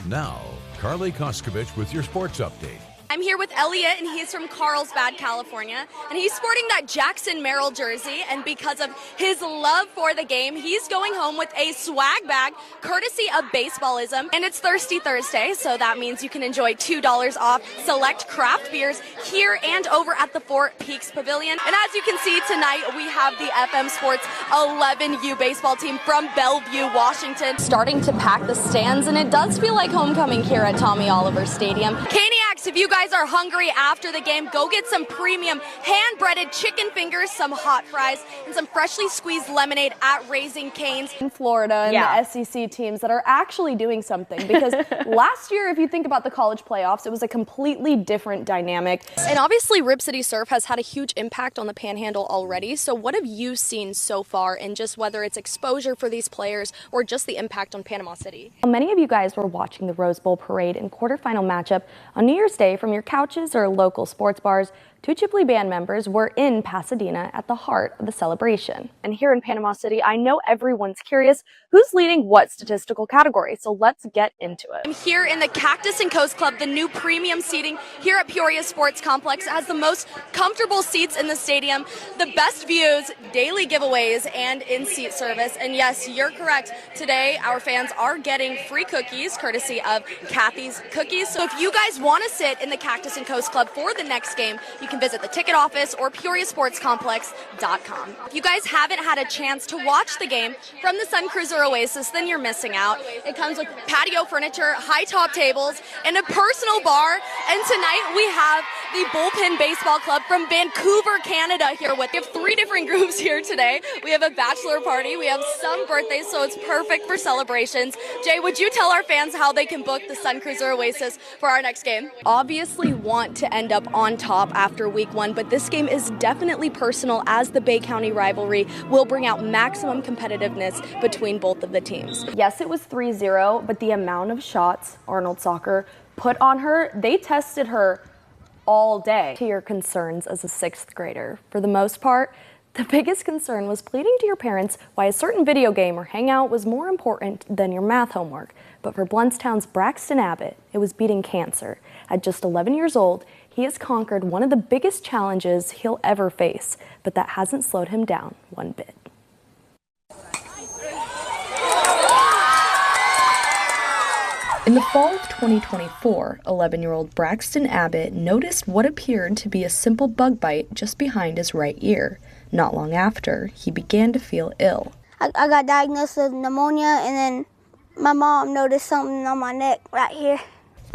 Now, Karli Koskovich with your sports update. I'm here with Elliot, and he's from Carlsbad, California, and he's sporting that Jackson Merrill jersey, and because of his love for the game, he's going home with a swag bag, courtesy of Baseballism, and it's Thirsty Thursday, so that means you can enjoy $2 off select craft beers here and over at the Fort Peaks Pavilion. And as you can see tonight, we have the FM Sports 11U baseball team from Bellevue, Washington, starting to pack the stands, and it does feel like homecoming here at Tommy Oliver Stadium. Caniacs, if you guys are hungry after the game, go get some premium hand-breaded chicken fingers, some hot fries, and some freshly squeezed lemonade at Raising Cane's in Florida and the SEC teams that are actually doing something, because last year, if you think about the college playoffs, it was a completely different dynamic. And obviously Rip City Surf has had a huge impact on the Panhandle already, so what have you seen so far, and just whether it's exposure for these players or just the impact on Panama City? Many of you guys were watching the Rose Bowl parade and quarterfinal matchup on New Year's Day from your couches or local sports bars. Two Chipley band members were in Pasadena at the heart of the celebration. And here in Panama City, I know everyone's curious who's leading what statistical category, so let's get into it. I'm here in the Cactus and Coast Club, the new premium seating here at Peoria Sports Complex. It has the most comfortable seats in the stadium, the best views, daily giveaways, and in-seat service. And yes, you're correct. Today, our fans are getting free cookies, courtesy of Kathy's Cookies. So if you guys want to sit in the Cactus and Coast Club for the next game, you can visit the ticket office or PeoriaSportsComplex.com. If you guys haven't had a chance to watch the game from the Sun Cruiser Oasis, then you're missing out. It comes with patio furniture, high top tables, and a personal bar. And tonight we have the Bullpen Baseball Club from Vancouver, Canada here with. We have three different groups here today. We have a bachelor party, we have some birthdays, so it's perfect for celebrations. Jay, would you tell our fans how they can book the Sun Cruiser Oasis for our next game? Obviously want to end up on top after week one, but this game is definitely personal, as the Bay County rivalry will bring out maximum competitiveness between both of the teams. Yes, it was 3-0, but the amount of shots Arnold Soccer put on her, they tested her all day. To your concerns as a sixth grader, for the most part, the biggest concern was pleading to your parents why a certain video game or hangout was more important than your math homework. But for Blountstown's Braxton Abbott, it was beating cancer. At just 11 years old, he has conquered one of the biggest challenges he'll ever face, but that hasn't slowed him down one bit. In the fall of 2024, 11-year-old Braxton Abbott noticed what appeared to be a simple bug bite just behind his right ear. Not long after, he began to feel ill. I got diagnosed with pneumonia, and then my mom noticed something on my neck right here.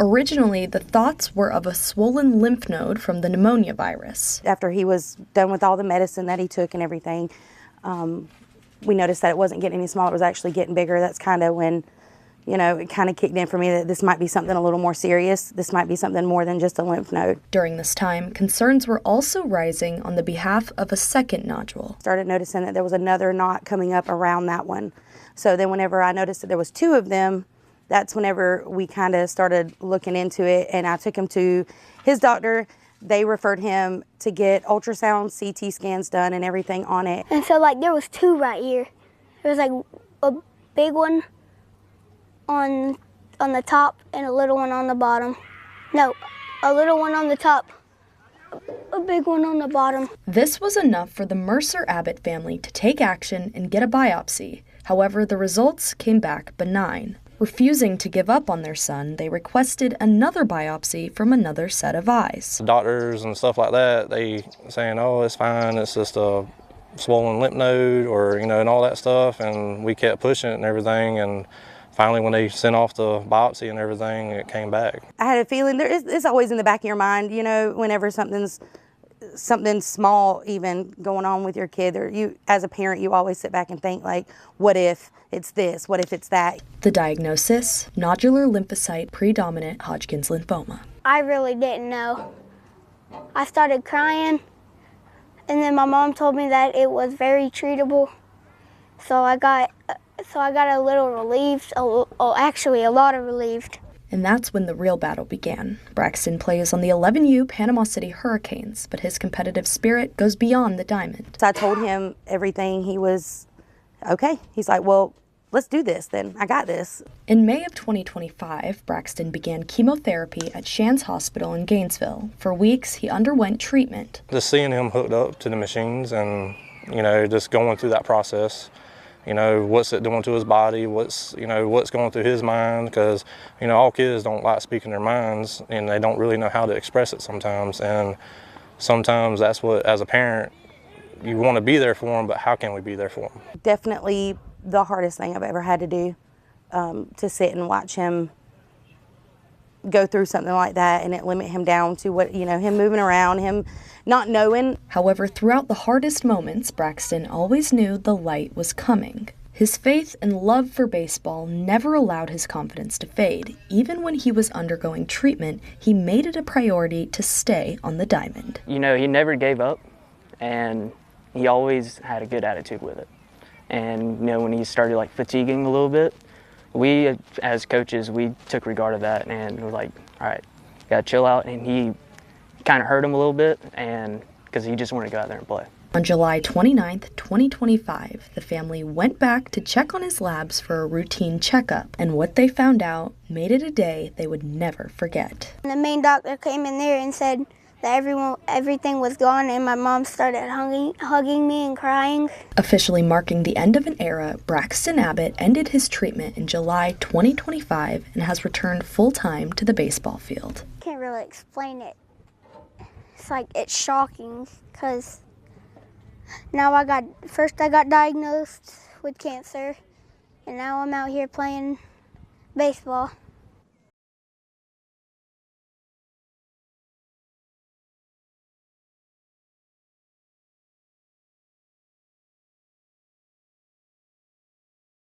Originally, the thoughts were of a swollen lymph node from the pneumonia virus. After he was done with all the medicine that he took and everything, we noticed that it wasn't getting any smaller, it was actually getting bigger. That's kind of when, it kind of kicked in for me that this might be something a little more serious. This might be something more than just a lymph node. During this time, concerns were also rising on the behalf of a second nodule. Started noticing that there was another knot coming up around that one. So then whenever I noticed that there was two of them, that's whenever we kind of started looking into it, and I took him to his doctor. They referred him to get ultrasound, CT scans done and everything on it. And so there was two right here. There was a big one on the top and a little one on the bottom. No, a little one on the top, a big one on the bottom. This was enough for the Mercer Abbott family to take action and get a biopsy. However, the results came back benign. Refusing to give up on their son, they requested another biopsy from another set of eyes. Doctors and stuff like that, they saying, oh, it's fine, it's just a swollen lymph node, or, and all that stuff, and we kept pushing it and everything, and finally when they sent off the biopsy and everything, it came back. I had a feeling, it's always in the back of your mind, whenever something small even going on with your kid, or you as a parent, you always sit back and think, what if it's this, what if it's that? The diagnosis, nodular lymphocyte predominant Hodgkin's lymphoma. I really didn't know. I started crying, and then my mom told me that it was very treatable. So I got a little relieved, actually a lot of relieved. And that's when the real battle began. Braxton plays on the 11U Panama City Hurricanes, but his competitive spirit goes beyond the diamond. So I told him everything. He was okay. He's like, well, let's do this then. I got this. In May of 2025, Braxton began chemotherapy at Shands Hospital in Gainesville. For weeks, he underwent treatment. Just seeing him hooked up to the machines and, just going through that process, what's it doing to his body, what's going through his mind, because, all kids don't like speaking their minds and they don't really know how to express it sometimes. And sometimes that's what, as a parent, you want to be there for them, but how can we be there for them? Definitely the hardest thing I've ever had to do, to sit and watch him go through something like that and it limit him down to what, him moving around, him not knowing. However, throughout the hardest moments, Braxton always knew the light was coming. His faith and love for baseball never allowed his confidence to fade. Even when he was undergoing treatment, he made it a priority to stay on the diamond. He never gave up, and he always had a good attitude with it. And, when he started fatiguing a little bit, we as coaches, we took regard of that and were like, all right, gotta chill out. And he kind of hurt him a little bit, and because he just wanted to go out there and play. On July 29th, 2025, the family went back to check on his labs for a routine checkup, and what they found out made it a day they would never forget. The main doctor came in there and said that everything was gone, and my mom started hugging me and crying. Officially marking the end of an era, Braxton Abbott ended his treatment in July 2025 and has returned full-time to the baseball field. Can't really explain it. It's shocking, because now I got diagnosed with cancer, and now I'm out here playing baseball.